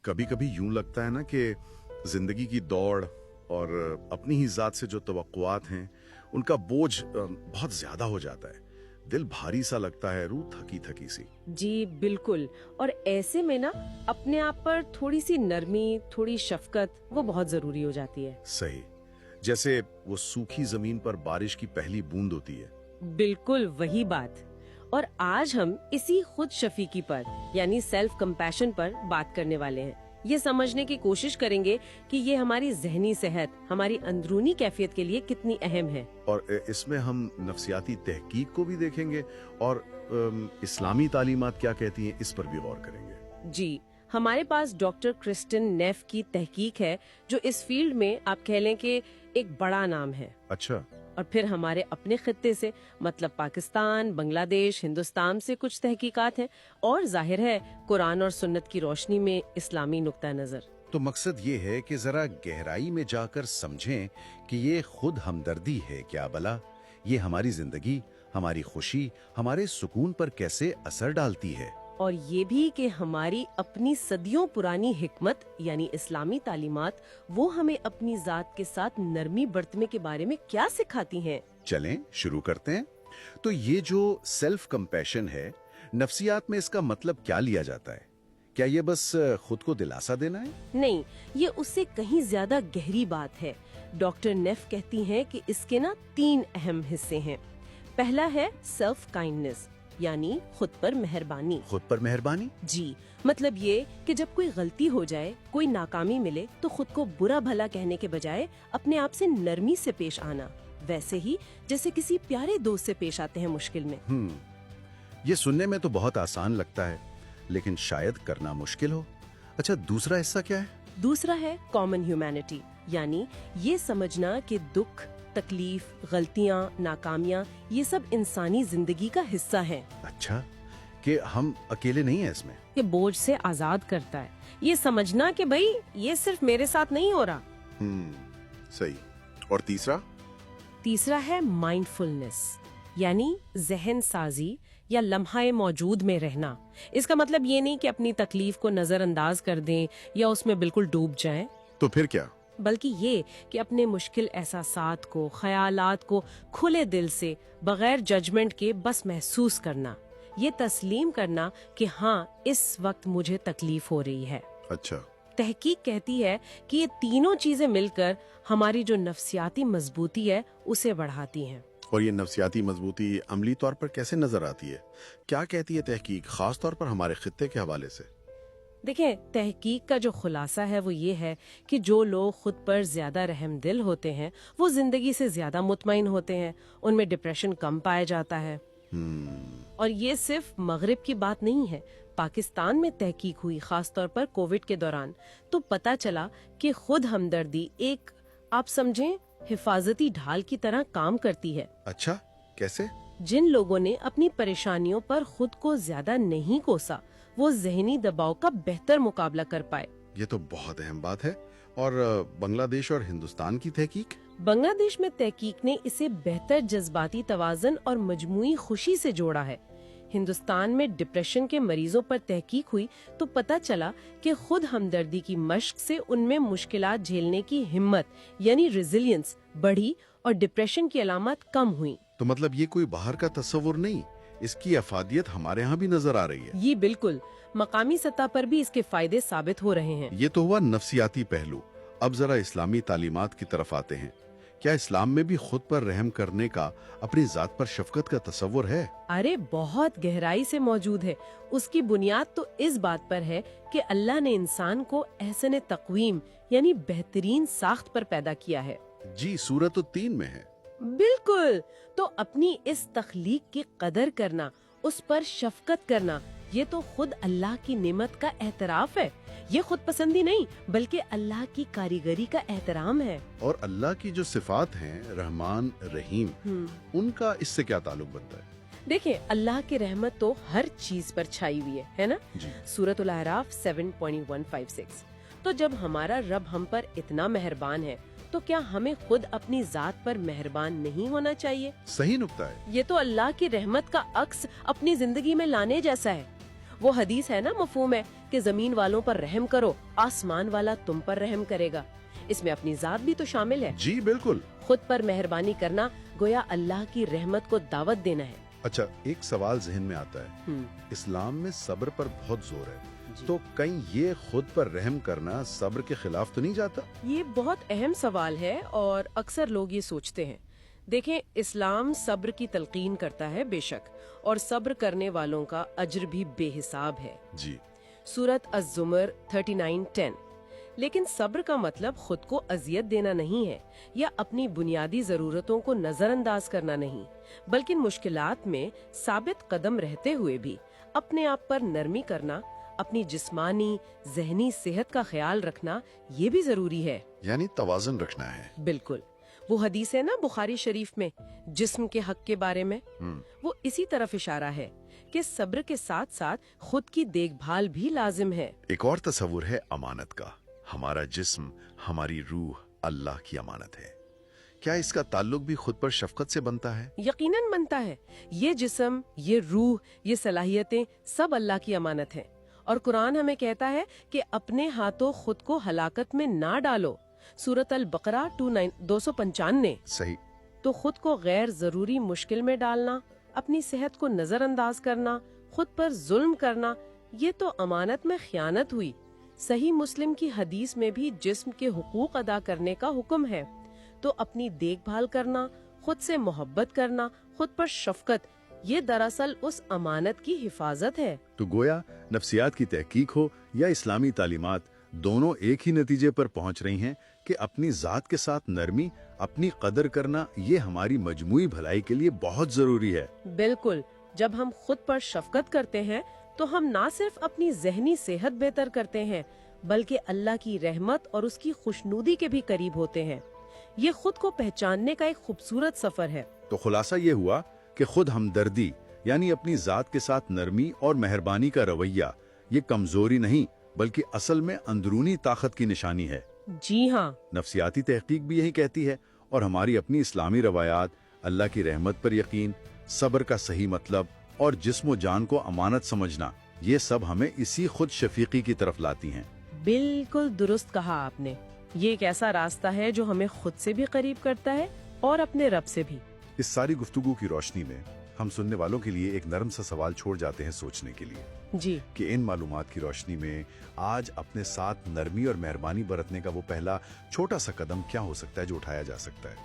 कभी कभी यूं लगता है ना कि जिंदगी की दौड़ और अपनी ही जात से जो तवक्कुआत हैं उनका बोझ बहुत ज्यादा हो जाता है। दिल भारी सा लगता है, रूह थकी थकी सी। जी बिल्कुल। और ऐसे में ना अपने आप पर थोड़ी सी नरमी, थोड़ी शफकत वो बहुत जरूरी हो जाती है। सही, जैसे वो सूखी जमीन पर बारिश की पहली बूंद होती है। बिल्कुल वही बात। और आज हम इसी खुद शफीकी पर यानी सेल्फ कंपैशन पर बात करने वाले हैं। ये समझने की कोशिश करेंगे कि ये हमारी जहनी सेहत, हमारी अंदरूनी कैफियत के लिए कितनी अहम है। और इसमें हम नफ्सियाती तहकीक को भी देखेंगे और इस्लामी तालीमात क्या कहती हैं इस पर भी गौर करेंगे। जी, हमारे पास डॉक्टर क्रिस्टिन नेफ की तहकीक है जो इस फील्ड में आप कह लें कि एक बड़ा नाम है। अच्छा। और फिर हमारे अपने खित्ते से मतलब पाकिस्तान, बांग्लादेश, हिंदुस्तान से कुछ तहकीकात हैं और जाहिर है कुरान और सुन्नत की रोशनी में इस्लामी नुक्ता नजर। तो मकसद ये है कि जरा गहराई में जाकर समझें कि ये खुद हमदर्दी है क्या भला, ये हमारी जिंदगी, हमारी खुशी, हमारे सुकून पर कैसे असर डालती है। और ये भी कि हमारी अपनी सदियों पुरानी हिकमत यानी इस्लामी तालीमात वो हमें अपनी जात के साथ नरमी बरतने के बारे में क्या सिखाती हैं। चलें शुरू करते हैं। तो ये जो सेल्फ कंपैशन है, नफ्सियात में इसका मतलब क्या लिया जाता है? क्या ये बस खुद को दिलासा देना है? नहीं, ये उससे कहीं ज्यादा गहरी बात है। डॉक्टर नेफ कहती हैं कि इसके ना 3 अहम हिस्से हैं। पहला है सेल्फ काइंडनेस यानी खुद पर मेहरबानी। खुद पर मेहरबानी? जी, मतलब ये कि जब कोई गलती हो जाए, कोई नाकामी मिले तो खुद को बुरा भला कहने के बजाय अपने आप से नरमी से पेश आना, वैसे ही जैसे किसी प्यारे दोस्त से पेश आते हैं मुश्किल में। ये सुनने में तो बहुत आसान लगता है लेकिन शायद करना मुश्किल हो। अच्छा, दूसरा हिस्सा क्या है? दूसरा है कॉमन ह्यूमैनिटी यानी ये समझना कि दुख, तकलीफ, गलतियाँ, नाकामियाँ ये सब इंसानी जिंदगी का हिस्सा हैं। अच्छा, कि हम अकेले नहीं हैं इसमें। ये बोझ से आजाद करता है, ये समझना कि भाई ये सिर्फ मेरे साथ नहीं हो रहा। सही। और तीसरा है माइंडफुलनेस यानी जहन साजी या लम्हा मौजूद में रहना। इसका मतलब ये नहीं कि अपनी तकलीफ को नजरअंदाज कर दें या उसमें बिल्कुल डूब जाएं। तो फिर क्या? बल्कि ये कि अपने मुश्किल एहसासात को, ख्यालात को खुले दिल से बगैर जजमेंट के बस महसूस करना, ये तस्लीम करना कि हाँ इस वक्त मुझे तकलीफ हो रही है। अच्छा। तहकीक कहती है कि ये तीनों चीजें मिलकर हमारी जो नफ्सियाती मजबूती है उसे बढ़ाती हैं। और ये नफ्सियाती मजबूती अमली तौर पर कैसे नजर आती है? क्या कहती है तहकीक, खास तौर पर हमारे खित्ते के हवाले से? देखिए, तहकीक का जो खुलासा है वो ये है कि जो लोग खुद पर ज्यादा रहमदिल होते हैं वो जिंदगी से ज्यादा मुतमईन होते हैं, उनमें डिप्रेशन कम पाया जाता है। और ये सिर्फ मगरिब की बात नहीं है। पाकिस्तान में तहकीक हुई खास तौर पर कोविड के दौरान, तो पता चला कि खुद हमदर्दी एक, आप समझें, हिफाजती ढाल की तरह काम करती है। अच्छा, कैसे? जिन लोगों ने अपनी परेशानियों पर खुद को ज्यादा नहीं कोसा वो जहनी दबाव का बेहतर मुकाबला कर पाए। ये तो बहुत अहम बात है। और बांग्लादेश और हिंदुस्तान की तहकीक? बांग्लादेश में तहकीक ने इसे बेहतर जज्बाती तवाज़ुन और मजमूई खुशी से जोड़ा है। हिंदुस्तान में डिप्रेशन के मरीजों पर तहकीक हुई तो पता चला कि खुद हमदर्दी की मश्क से उनमें मुश्किलात झेलने की हिम्मत यानी रेजिलियंस बढ़ी और डिप्रेशन की अलामत कम हुई। तो मतलब ये कोई बाहर का तस्वुर नहीं, इसकी अफादियत हमारे यहाँ भी नजर आ रही है। ये बिल्कुल, मकामी सतह पर भी इसके फायदे साबित हो रहे हैं। ये तो हुआ नफ्सियाती पहलू। अब जरा इस्लामी तालीमात की तरफ आते हैं। क्या इस्लाम में भी खुद पर रहम करने का, अपनी जात पर शफकत का तस्वुर है? अरे बहुत गहराई से मौजूद है। उसकी बुनियाद तो इस बात पर है कि अल्लाह ने इंसान को एहसन तक़वीम यानी बेहतरीन साख्त पर पैदा किया है। जी, सूरत 3 में है। बिल्कुल। तो अपनी इस तख्लीक की कदर करना, उस पर शफकत करना, ये तो खुद अल्लाह की नेमत का एहतराफ है। ये खुद पसंदी नहीं बल्कि अल्लाह की कारीगरी का एहतराम है। और अल्लाह की जो सिफात हैं, रहमान, रहीम, उनका इससे क्या ताल्लुक बनता है? देखिए, अल्लाह की रहमत तो हर चीज पर छाई हुई है ना? सूरतुल अराफ 7.156। तो जब हमारा रब हम पर इतना मेहरबान है तो क्या हमें खुद अपनी जात पर मेहरबान नहीं होना चाहिए? सही नुक्ता है। ये तो अल्लाह की रहमत का अक्स अपनी जिंदगी में लाने जैसा है। वो हदीस है ना, मफहूम है کہ زمین والوں پر رحم کرو، آسمان والا تم پر رحم کرے گا۔ اس میں اپنی ذات بھی تو شامل ہے۔ جی بالکل۔ خود پر مہربانی کرنا گویا اللہ کی رحمت کو دعوت دینا ہے۔ اچھا، ایک سوال ذہن میں آتا ہے، اسلام میں صبر پر بہت زور ہے، تو کہیں یہ خود پر رحم کرنا صبر کے خلاف تو نہیں جاتا؟ یہ بہت اہم سوال ہے اور اکثر لوگ یہ سوچتے ہیں۔ دیکھیں، اسلام صبر کی تلقین کرتا ہے بے شک، اور صبر کرنے والوں کا اجر بھی بے حساب ہے۔ جی۔ سورت الزمر 39:10۔ لیکن صبر کا مطلب خود کو اذیت دینا نہیں ہے، یا اپنی بنیادی ضرورتوں کو نظر انداز کرنا نہیں، بلکہ مشکلات میں ثابت قدم رہتے ہوئے بھی اپنے آپ پر نرمی کرنا، اپنی جسمانی ذہنی صحت کا خیال رکھنا، یہ بھی ضروری ہے۔ یعنی توازن رکھنا ہے۔ بالکل۔ وہ حدیث ہے نا بخاری شریف میں جسم کے حق کے بارے میں، وہ اسی طرف اشارہ ہے کہ صبر کے ساتھ ساتھ خود کی دیکھ بھال بھی لازم ہے۔ ایک اور تصور ہے امانت کا۔ ہمارا جسم، ہماری روح اللہ کی امانت ہے۔ کیا اس کا تعلق بھی خود پر شفقت سے بنتا ہے؟ یقیناً بنتا ہے۔ یہ جسم، یہ روح، یہ صلاحیتیں سب اللہ کی امانت ہیں، اور قرآن ہمیں کہتا ہے کہ اپنے ہاتھوں خود کو ہلاکت میں نہ ڈالو، سورۃ البقرہ 295۔ صحیح۔ تو خود کو غیر ضروری مشکل میں ڈالنا، اپنی صحت کو نظر انداز کرنا، خود پر ظلم کرنا، یہ تو امانت میں خیانت ہوئی۔ صحیح مسلم کی حدیث میں بھی جسم کے حقوق ادا کرنے کا حکم ہے، تو اپنی دیکھ بھال کرنا، خود سے محبت کرنا، خود پر شفقت، یہ دراصل اس امانت کی حفاظت ہے۔ تو گویا نفسیات کی تحقیق ہو یا اسلامی تعلیمات، دونوں ایک ہی نتیجے پر پہنچ رہی ہیں کہ اپنی ذات کے ساتھ نرمی، اپنی قدر کرنا، یہ ہماری مجموعی بھلائی کے لیے بہت ضروری ہے۔ بالکل۔ جب ہم خود پر شفقت کرتے ہیں تو ہم نہ صرف اپنی ذہنی صحت بہتر کرتے ہیں، بلکہ اللہ کی رحمت اور اس کی خوشنودی کے بھی قریب ہوتے ہیں۔ یہ خود کو پہچاننے کا ایک خوبصورت سفر ہے۔ تو خلاصہ یہ ہوا کہ خود ہمدردی، یعنی اپنی ذات کے ساتھ نرمی اور مہربانی کا رویہ، یہ کمزوری نہیں بلکہ اصل میں اندرونی طاقت کی نشانی ہے۔ جی ہاں۔ نفسیاتی تحقیق بھی یہی کہتی ہے، اور ہماری اپنی اسلامی روایات، اللہ کی رحمت پر یقین، صبر کا صحیح مطلب اور جسم و جان کو امانت سمجھنا، یہ سب ہمیں اسی خود شفیقی کی طرف لاتی ہیں۔ بالکل درست کہا آپ نے۔ یہ ایک ایسا راستہ ہے جو ہمیں خود سے بھی قریب کرتا ہے اور اپنے رب سے بھی۔ اس ساری گفتگو کی روشنی میں ہم سننے والوں کے لیے ایک نرم سا سوال چھوڑ جاتے ہیں سوچنے کے لیے، جی، کہ ان معلومات کی روشنی میں آج اپنے ساتھ نرمی اور مہربانی برتنے کا وہ پہلا چھوٹا سا قدم کیا ہو سکتا ہے جو اٹھایا جا سکتا ہے؟